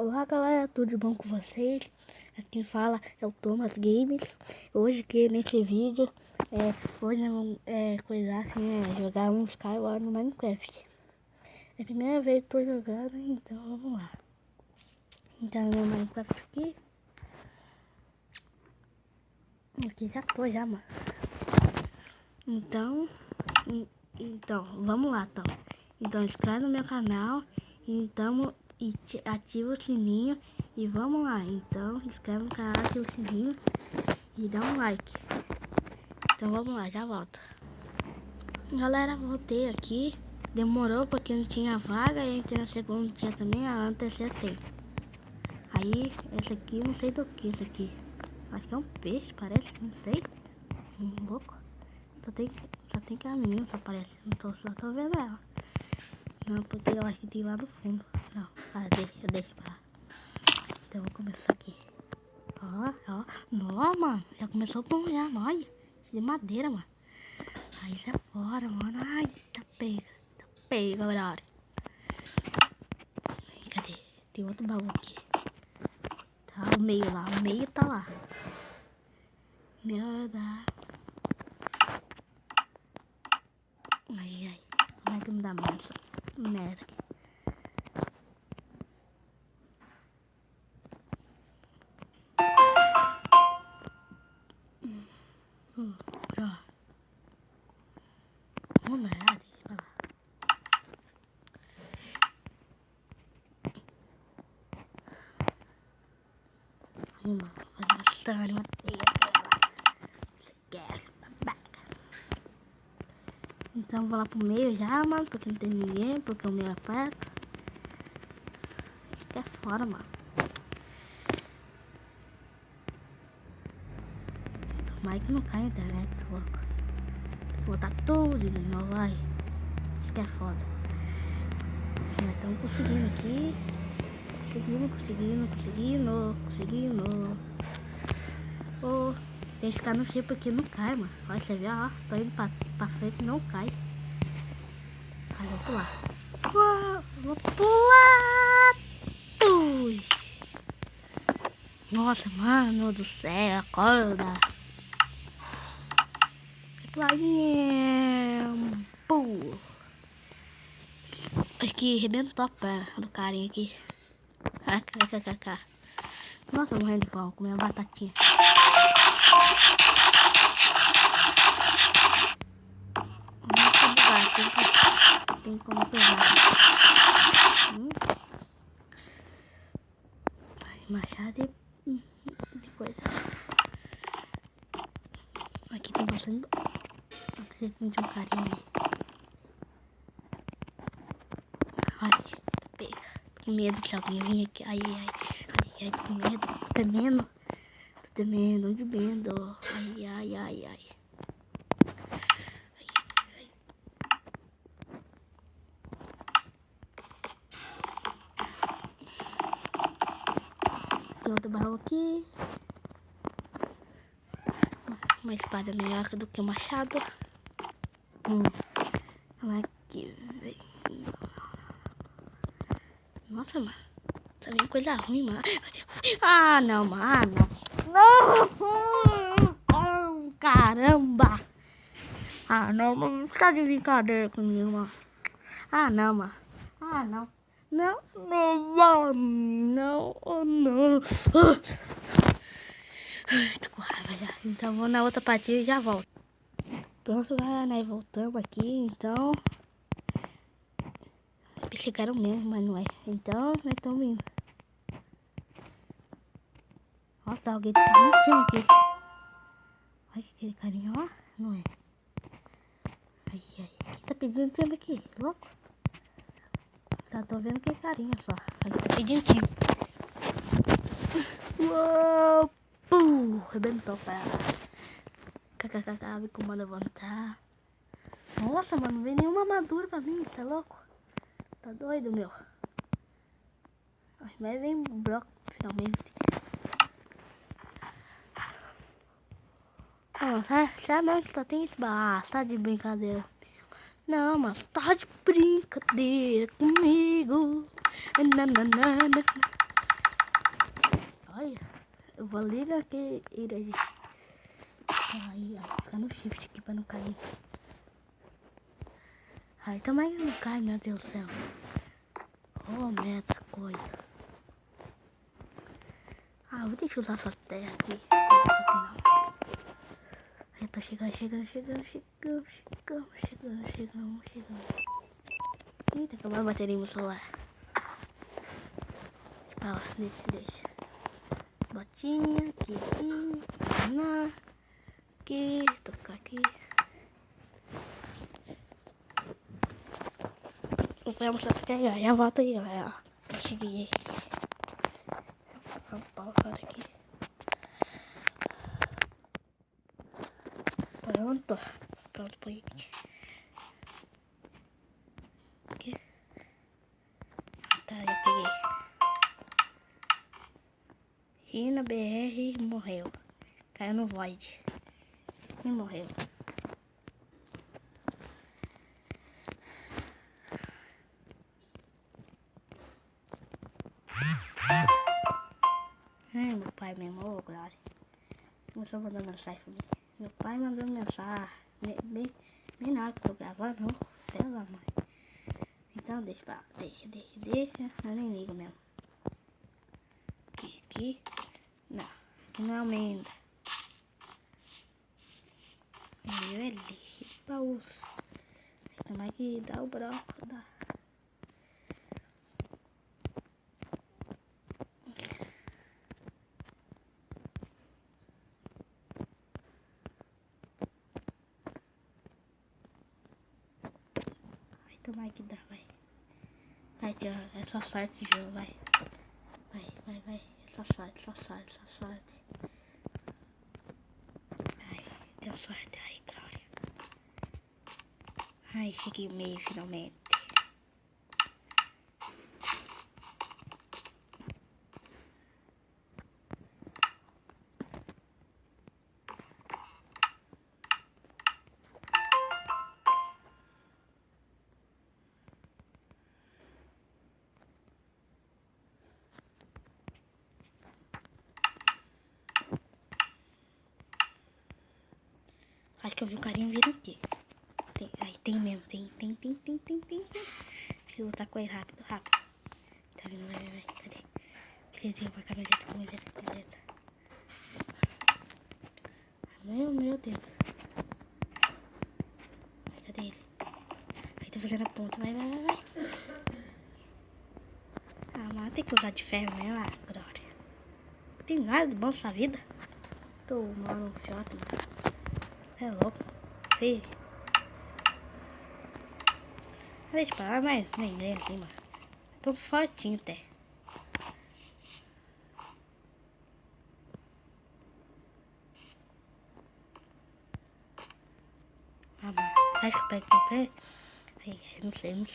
Olá galera, tudo bom com vocês? Aqui quem fala é o Thomas Games. Hoje aqui nesse vídeo, hoje nós vamos coisar assim, jogar um Skyward no Minecraft. É a primeira vez que estou jogando, então vamos lá. Então no Minecraft aqui já tô já, mano. Então vamos lá, então. Então inscreve no meu canal, então ativa o sininho e vamos lá. Então inscreve no canal, ativa o sininho e dá um like. Então vamos lá, já volto. Galera, voltei aqui. Demorou porque não tinha vaga. E entrei no segundo dia também, no terceiro tem. Aí, esse aqui, não sei do que esse aqui. Acho que é um peixe, parece, não sei. Um louco. Só tem caminho, só parece. Só tô vendo ela. Não, porque eu acho que tem lá no fundo. Não, deixa pra lá. Então eu vou começar aqui. Ó. Não, mano. Já começou bom já, olha. De madeira, mano. Aí sai fora, mano. Ai, tá pega, galera. Cadê? Tem outro baú aqui. Tá o meio lá, o meio tá lá. Merda. Ai. Como é que me dá massa? Merda aqui. Ó. Merda, deixa pra lá. Aí, mano, vou fazer uma teia pra ela. Então vou lá pro meio já, mano, porque não tem ninguém, porque o meio é perto. Acho que é fora, mano. Tomara que não caia a internet, tá louco. Vou botar tudo de novo, vai. Acho que é foda. Nós estamos conseguindo aqui. Conseguindo. Oh, tem que ficar no chip aqui, não cai, mano. Olha, você vê, ó. Tô indo pra frente e não cai. Aí, vou pular. Vou pular. Nossa, mano do céu, acorda. Pum. Aqui, arrebentou a perna do carinha aqui. Nossa, morrendo de fome, comer uma batatinha. Tem como pegar. Machado de coisa. Aqui tem bastante. Não precisa de um carinha aí. Ai, pega. Tô com medo de alguém vir aqui. Ai, tô com medo. Tô temendo de medo. Ai. Tem outro barro aqui. Uma espada melhor do que o machado. Aqui, velho. Nossa, mano. Tá vendo coisa ruim, mano. Não, mano. Não! Caramba! Não, mano. Tá de brincadeira comigo, mano. Não, mano. Não. Tô com raiva já. Então vou na outra partida e já volto. Pronto, galera, nós voltamos aqui, então. Chegaram mesmo, mas não é. Então, nós estamos indo. Nossa, alguém tá pedindo time aqui. Olha aquele carinha lá. Não é. Ai. Quem tá pedindo time aqui? Louco? Tô vendo aquele carinha só. Aí tá pedindo time. Uou! Pum! Arrebentou, cara. KKK, me comanda levantar. Nossa, mano, não vem nenhuma armadura pra mim, você é louco? Tá doido, meu? Mas vem bloco, finalmente. Sabe que só tem esse tá de brincadeira. Não, mas tá de brincadeira comigo. Olha, eu vou ali naquele aí. Aí, fica no shift aqui pra não cair. Aí também não cai, meu Deus do céu. Oh, merda, coisa. Ah, vou ter que usar essa terra aqui. Só que não. Eu tô chegando. Eita, acabou a bateria no celular. Pra lá, deixa. Botinha, aqui. Aqui, tocar aqui. Vou pegar mostrar pra carregar. Já volta aí, galera. Já cheguei aqui. Vou pausar aqui. Pronto pra ir. Aqui. Tá, já peguei. E na BR morreu. Caiu no void. E morreu. Meu pai mesmo, ô Glória. Começou a mandar mensagem pra mim. Meu pai mandou mensagem. Bem na hora que eu tô gravando, pela mãe. Então deixa. Eu nem ligo mesmo. Aqui. Não, aqui não é amenda. Meu é lixo pra uso. Tem mais que dar o broco, dá. Vai tomar que dá, vai. Vai, tia, é só sorte de jogo, vai. Vai. É só sorte. Ai, deu sorte aí, Glória. Ai, cheguei meio finalmente. Acho que eu vi um carinha vindo aqui. Aí tem mesmo, tem. Deixa eu lutar com ele rápido. Tá vindo, vai. Cadê? Clezinho pra camiseta. Meu Deus. Ai, cadê ele? Aí tá fazendo a ponta, vai. Ah, mas tem que usar de ferro mesmo, Glória. Não tem nada de bom nessa vida. Tô mal no fiote, mano. É louco. Feio. Deixa pra lá, mas nem assim, mano. Tô fortinho até. Ah, mano. Acho que eu pego o pé. Ai, não sei, mano.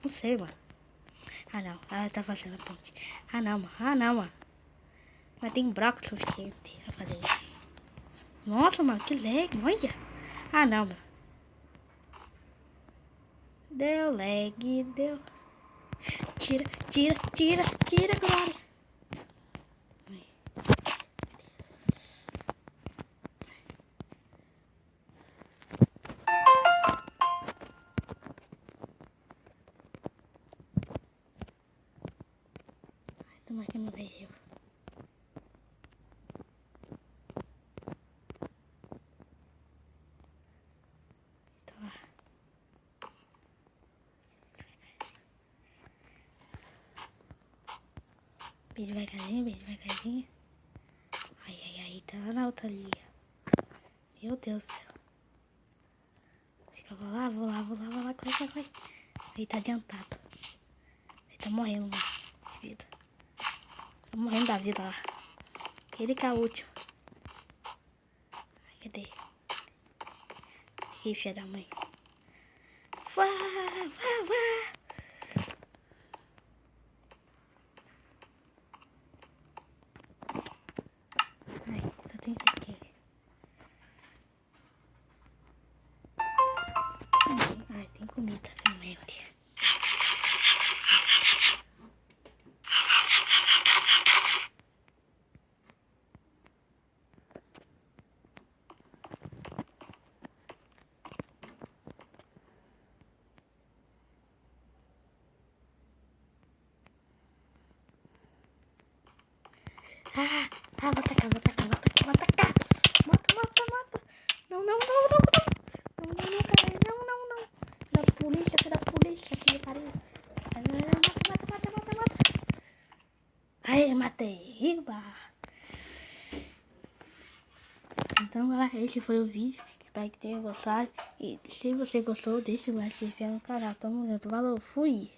Não sei, mano. Ah, não. Ela tá fazendo a ponte. Ah, não, mano. Mas tem broco suficiente pra fazer isso. Nossa, mano, que lag, olha. Ah, não, mano. Deu lag, deu. Tira, Glória. Tomara que não vejo. Tá lá. Bem devagarzinho. Ai, tá lá na outra linha. Meu Deus do céu. Acho que eu vou lá. Corre. Ele tá adiantado. Ele tá morrendo, mano, de vida. Tá morrendo da vida lá. Ele que é o último. Ai, cadê? Aqui, filha da mãe. Vá. Ai, só tem isso aqui. Ai, tem comida, finalmente. Vou atacar. Mata. Não, cara. Não. Da polícia, que me pariu. Mata. Aí, matei. Riba. Então, galera, esse foi o vídeo. Espero que tenha gostado. E se você gostou, deixa o like e se inscreve no canal. Tamo junto. Falou, fui.